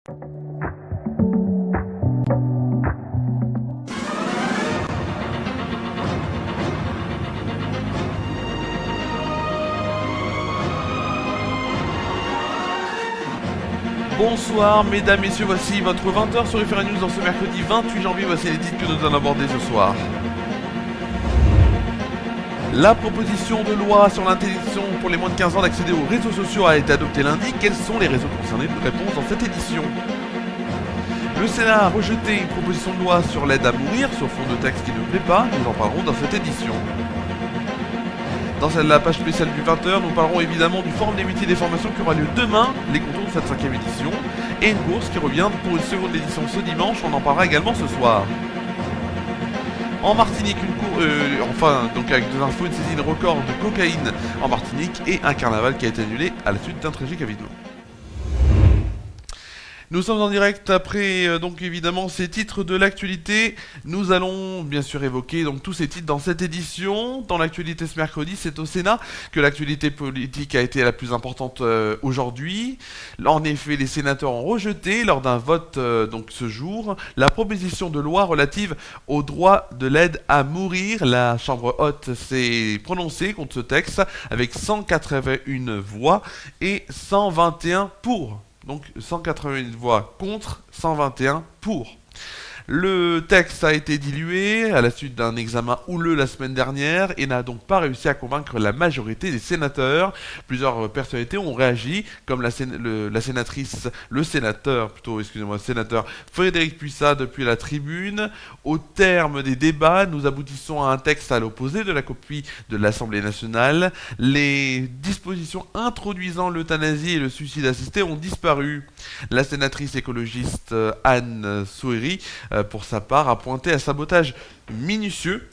Bonsoir mesdames, messieurs, voici votre 20h sur UFR News dans ce mercredi 28 janvier, voici les titres que nous allons aborder ce soir. La proposition de loi sur l'interdiction pour les moins de 15 ans d'accéder aux réseaux sociaux a été adoptée lundi. Quels sont les réseaux concernés? Nous réponse dans cette édition. Le Sénat a rejeté une proposition de loi sur l'aide à mourir sur fond de texte qui ne plaît pas, nous en parlerons dans cette édition. Dans la page spéciale du 20h, nous parlerons évidemment du Forum des métiers et des formations qui aura lieu demain, les contours de cette 5e édition, et une course qui revient pour une seconde édition ce dimanche, on en parlera également ce soir. En Martinique, avec des infos, une saisine record de cocaïne en Martinique et un carnaval qui a été annulé à la suite d'un tragique événement. Nous sommes en direct après donc évidemment ces titres de l'actualité. Nous allons bien sûr évoquer donc tous ces titres dans cette édition. Dans l'actualité ce mercredi, c'est au Sénat que l'actualité politique a été la plus importante aujourd'hui. En effet, les sénateurs ont rejeté lors d'un vote donc ce jour la proposition de loi relative au droit de l'aide à mourir. La Chambre haute s'est prononcée contre ce texte avec 181 voix et 121 pour. Donc 181 voix contre, 121 pour. Le texte a été dilué à la suite d'un examen houleux la semaine dernière et n'a donc pas réussi à convaincre la majorité des sénateurs. Plusieurs personnalités ont réagi, comme le sénateur Frédérique Puissat depuis la tribune. Au terme des débats, nous aboutissons à un texte à l'opposé de la copie de l'Assemblée nationale. Les dispositions introduisant l'euthanasie et le suicide assisté ont disparu. La sénatrice écologiste Anne Souéry pour sa part, a pointé un sabotage minutieux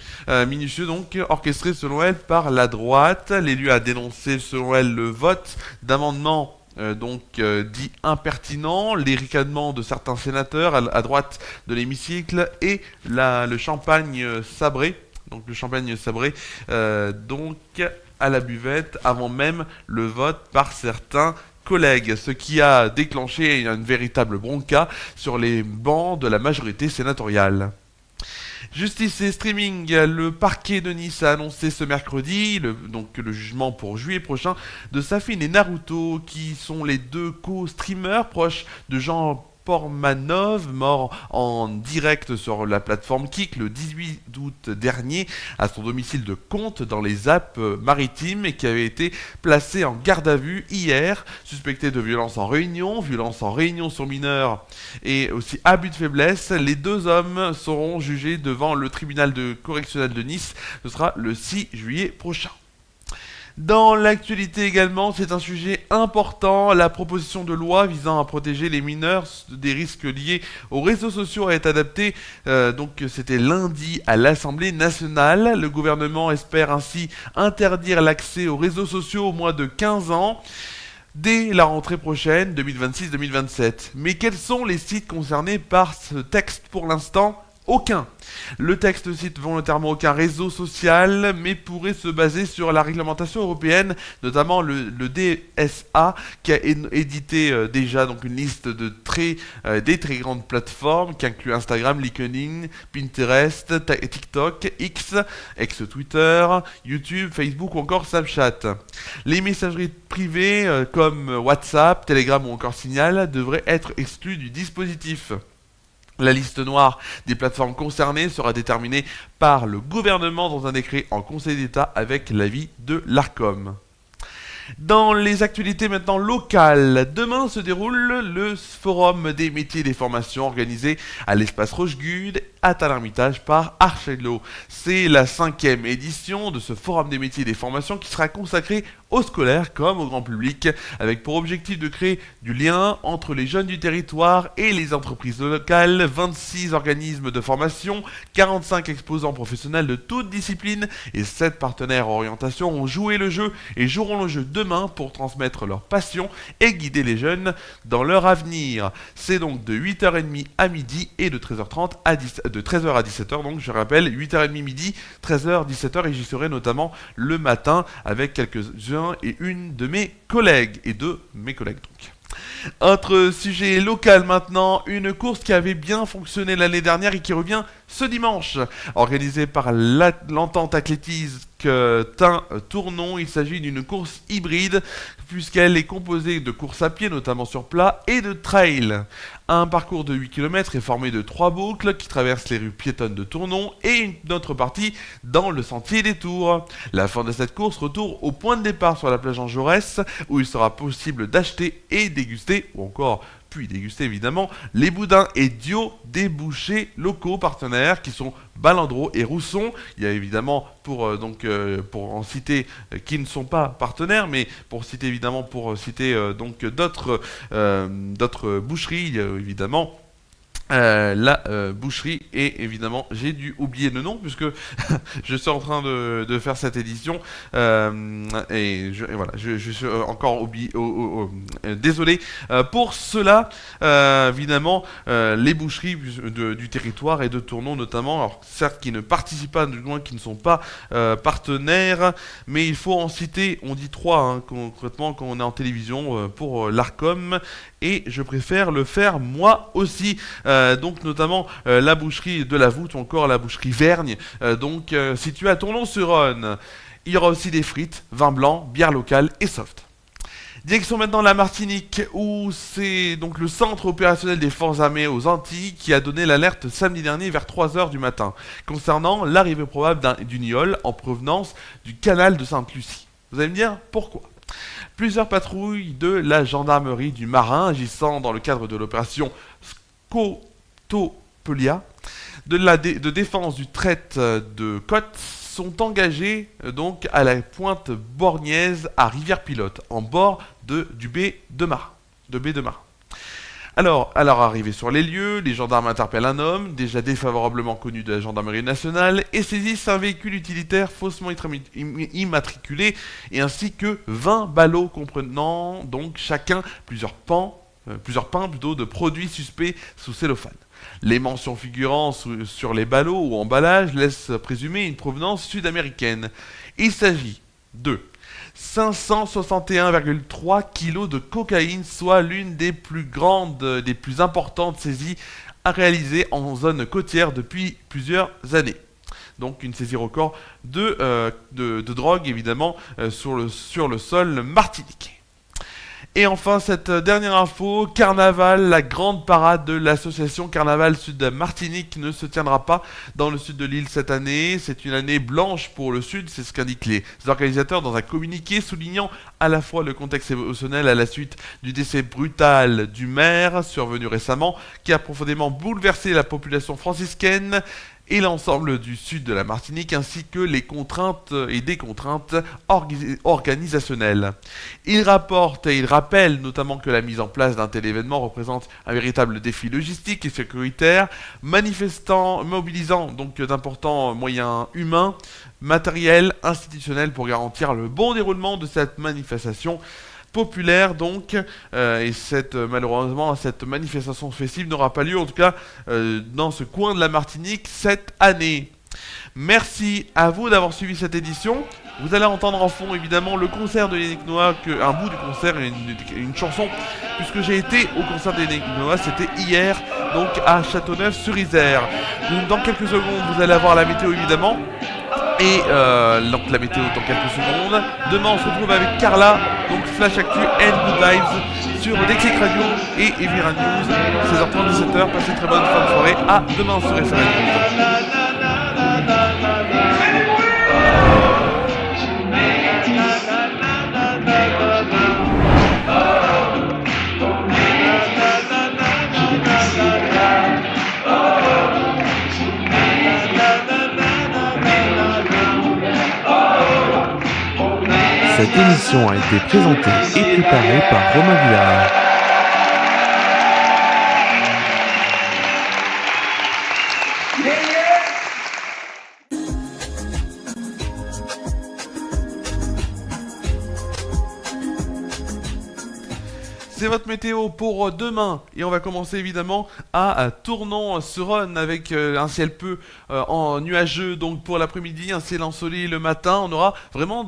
donc orchestré selon elle par la droite. L'élu a dénoncé selon elle le vote d'amendements dit impertinent, les ricanements de certains sénateurs à droite de l'hémicycle et le champagne sabré, à la buvette avant même le vote par certains collègues, ce qui a déclenché une véritable bronca sur les bancs de la majorité sénatoriale. Justice et streaming, le parquet de Nice a annoncé ce mercredi le jugement pour juillet prochain de Safin et Naruto, qui sont les deux co-streamers proches de Jean Portmanov, mort en direct sur la plateforme Kik le 18 août dernier à son domicile de Contes dans les Alpes maritimes et qui avait été placé en garde à vue hier, suspecté de violence en réunion sur mineurs et aussi abus de faiblesse. Les deux hommes seront jugés devant le tribunal correctionnel de Nice. Ce sera le 6 juillet prochain. Dans l'actualité également, c'est un sujet important. La proposition de loi visant à protéger les mineurs des risques liés aux réseaux sociaux a été adaptée, c'était lundi à l'Assemblée nationale. Le gouvernement espère ainsi interdire l'accès aux réseaux sociaux aux moins de 15 ans dès la rentrée prochaine, 2026-2027. Mais quels sont les sites concernés par ce texte pour l'instant ? Aucun. Le texte cite volontairement aucun réseau social, mais pourrait se baser sur la réglementation européenne, notamment le DSA, qui a édité déjà une liste des très grandes plateformes, qui inclut Instagram, LinkedIn, Pinterest, TikTok, X, ex-Twitter, YouTube, Facebook ou encore Snapchat. Les messageries privées comme WhatsApp, Telegram ou encore Signal devraient être exclues du dispositif. La liste noire des plateformes concernées sera déterminée par le gouvernement dans un décret en Conseil d'État avec l'avis de l'Arcom. Dans les actualités maintenant locales, demain se déroule le Forum des métiers et des formations organisé à l'espace Rochegude à Tain-l'Hermitage par Archello. C'est la 5e édition de ce Forum des métiers et des formations qui sera consacré aux scolaires comme au grand public, avec pour objectif de créer du lien entre les jeunes du territoire et les entreprises locales. 26 organismes de formation, 45 exposants professionnels de toutes disciplines et 7 partenaires en orientation ont joué le jeu et joueront le jeu demain pour transmettre leur passion et guider les jeunes dans leur avenir. C'est donc de 8h30 à midi et de 13h30 de 13h à 17h, donc je rappelle 8h30 midi, 13h, 17h, et j'y serai notamment le matin avec quelques-uns et une de mes collègues donc. Autre sujet local maintenant, une course qui avait bien fonctionné l'année dernière et qui revient ce dimanche. Organisée par l'entente athlétique Tain-Tournon, il s'agit d'une course hybride puisqu'elle est composée de courses à pied, notamment sur plat, et de trail. Un parcours de 8 km est formé de 3 boucles qui traversent les rues piétonnes de Tournon et une autre partie dans le sentier des Tours. La fin de cette course retourne au point de départ sur la plage Jean Jaurès où il sera possible d'acheter et déguster, ou encore puis déguster évidemment, les boudins et Dio des bouchers locaux partenaires qui sont Balandreau et Rousson. Il y a évidemment pour en citer qui ne sont pas partenaires, mais pour citer évidemment donc d'autres boucheries, il y a évidemment la boucherie et évidemment j'ai dû oublier le nom puisque je suis en train de faire cette édition et voilà je suis encore oublié désolé pour cela. Évidemment les boucheries du territoire et de Tournon notamment, alors certes qui ne participent pas, du moins qui ne sont pas partenaires, mais il faut en citer, on dit 3 concrètement quand on est en télévision pour l'Arcom, et je préfère le faire moi aussi. Donc notamment la boucherie de la Voûte ou encore la boucherie Vergne, située à Tournon-sur-Rhône. Il y aura aussi des frites, vin blanc, bière locale et soft. Direction maintenant la Martinique, où c'est donc le centre opérationnel des forces armées aux Antilles qui a donné l'alerte samedi dernier vers 3h du matin, concernant l'arrivée probable d'une iole en provenance du canal de Sainte-Lucie. Vous allez me dire pourquoi ? Plusieurs patrouilles de la gendarmerie du Marin, agissant dans le cadre de l'opération Scotopelia, de défense du trait de côte, sont engagés donc à la pointe borgnaise à Rivière-Pilote, en bord du baie de Marin. Alors, à leur arrivée sur les lieux, les gendarmes interpellent un homme, déjà défavorablement connu de la gendarmerie nationale, et saisissent un véhicule utilitaire faussement immatriculé, et ainsi que 20 ballots comprenant donc chacun plusieurs pains de produits suspects sous cellophane. Les mentions figurant sur les ballots ou emballages laissent présumer une provenance sud-américaine. Il s'agit de 561,3 kg de cocaïne, soit l'une des plus importantes saisies à réaliser en zone côtière depuis plusieurs années. Donc une saisie record de drogue évidemment sur le sol martiniquais. Et enfin, cette dernière info, Carnaval, la grande parade de l'association Carnaval Sud Martinique ne se tiendra pas dans le sud de l'île cette année. C'est une année blanche pour le sud, c'est ce qu'indiquent les organisateurs dans un communiqué soulignant à la fois le contexte émotionnel à la suite du décès brutal du maire survenu récemment, qui a profondément bouleversé la population franciscaine et l'ensemble du sud de la Martinique, ainsi que les contraintes et des contraintes organisationnelles. Il rapporte et il rappelle notamment que la mise en place d'un tel événement représente un véritable défi logistique et sécuritaire, mobilisant donc d'importants moyens humains, matériels, institutionnels pour garantir le bon déroulement de cette manifestation populaire et malheureusement cette manifestation festive n'aura pas lieu en tout cas dans ce coin de la Martinique cette année. Merci à vous d'avoir suivi cette édition. Vous allez entendre en fond évidemment le concert de Yannick Noah, un bout du concert et une chanson, puisque j'ai été au concert de Yannick Noah, c'était hier donc à Châteauneuf-sur-Isère. Dans quelques secondes vous allez avoir la météo évidemment. Et donc la météo dans quelques secondes. Demain on se retrouve avec Carla, donc Flash Actu and Good Vibes sur Déclic Radio et Evira News, 16h30, 17h. Passez une très bonne fin de soirée. À demain sur FR News. Cette émission a été présentée et préparée par Romain Villard. C'est votre météo pour demain. Et on va commencer évidemment à Tournon-sur-Rhône avec un ciel peu en nuageux. Donc pour l'après-midi, un ciel ensoleillé le matin. On aura vraiment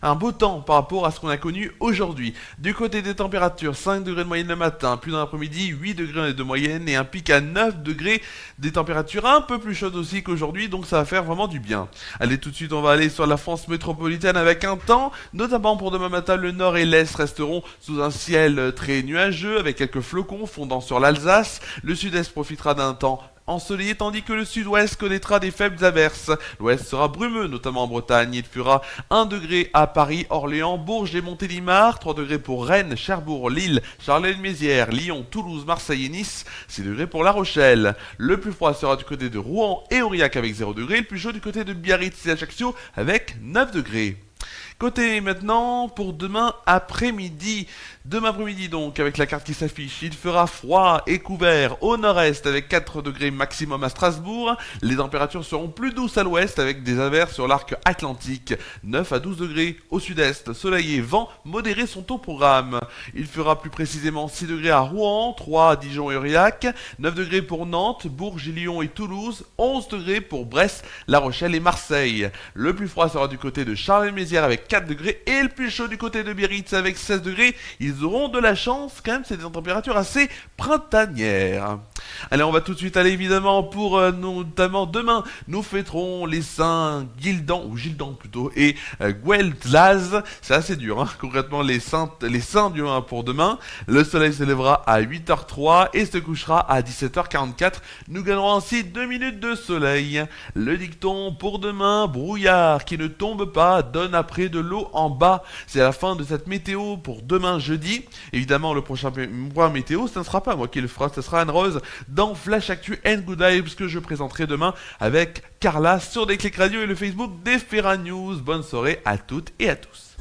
un beau temps par rapport à ce qu'on a connu aujourd'hui. Du côté des températures, 5 degrés de moyenne le matin, puis dans l'après-midi, 8 degrés de moyenne et un pic à 9 degrés. Des températures un peu plus chaudes aussi qu'aujourd'hui, donc ça va faire vraiment du bien. Allez, tout de suite, on va aller sur la France métropolitaine avec un temps, notamment pour demain matin, le nord et l'est resteront sous un ciel très nuageux avec quelques flocons fondant sur l'Alsace. Le sud-est profitera d'un temps ensoleillé tandis que le sud-ouest connaîtra des faibles averses. L'ouest sera brumeux, notamment en Bretagne. Il fera 1 degré à Paris, Orléans, Bourges et Montélimar, 3 degrés pour Rennes, Cherbourg, Lille, Charlène-Mézières, Lyon, Toulouse, Marseille et Nice, 6 degrés pour La Rochelle. Le plus froid sera du côté de Rouen et Aurillac avec 0 degré, le plus chaud du côté de Biarritz et Ajaccio avec 9 degrés. Côté maintenant pour demain après-midi. Demain après-midi donc avec la carte qui s'affiche, il fera froid et couvert au nord-est avec 4 degrés maximum à Strasbourg. Les températures seront plus douces à l'ouest avec des averses sur l'arc atlantique. 9 à 12 degrés au sud-est, soleil et vent modérés sont au programme. Il fera plus précisément 6 degrés à Rouen, 3 à Dijon et Aurillac, 9 degrés pour Nantes, Bourges, Lyon et Toulouse, 11 degrés pour Brest, La Rochelle et Marseille. Le plus froid sera du côté de Charlène-Mézières avec 4 degrés et le plus chaud du côté de Biarritz avec 16 degrés. Ils auront de la chance quand même, c'est des températures assez printanières. Allez, on va tout de suite aller évidemment pour notamment demain, nous fêterons les saints Gildan plutôt et Gweldlaz. C'est assez dur, hein, concrètement les saints du 1 pour demain. Le soleil se lèvera à 8h03 et se couchera à 17h44. Nous gagnerons ainsi 2 minutes de soleil. Le dicton pour demain, brouillard qui ne tombe pas donne après de l'eau en bas. C'est la fin de cette météo pour demain jeudi. Évidemment, le prochain point météo, ce ne sera pas moi qui le fera, ce sera Anne-Rose dans Flash Actu and Good Vibes que je présenterai demain avec Carla sur Déclic Radio et le Facebook d'Espera News. Bonne soirée à toutes et à tous.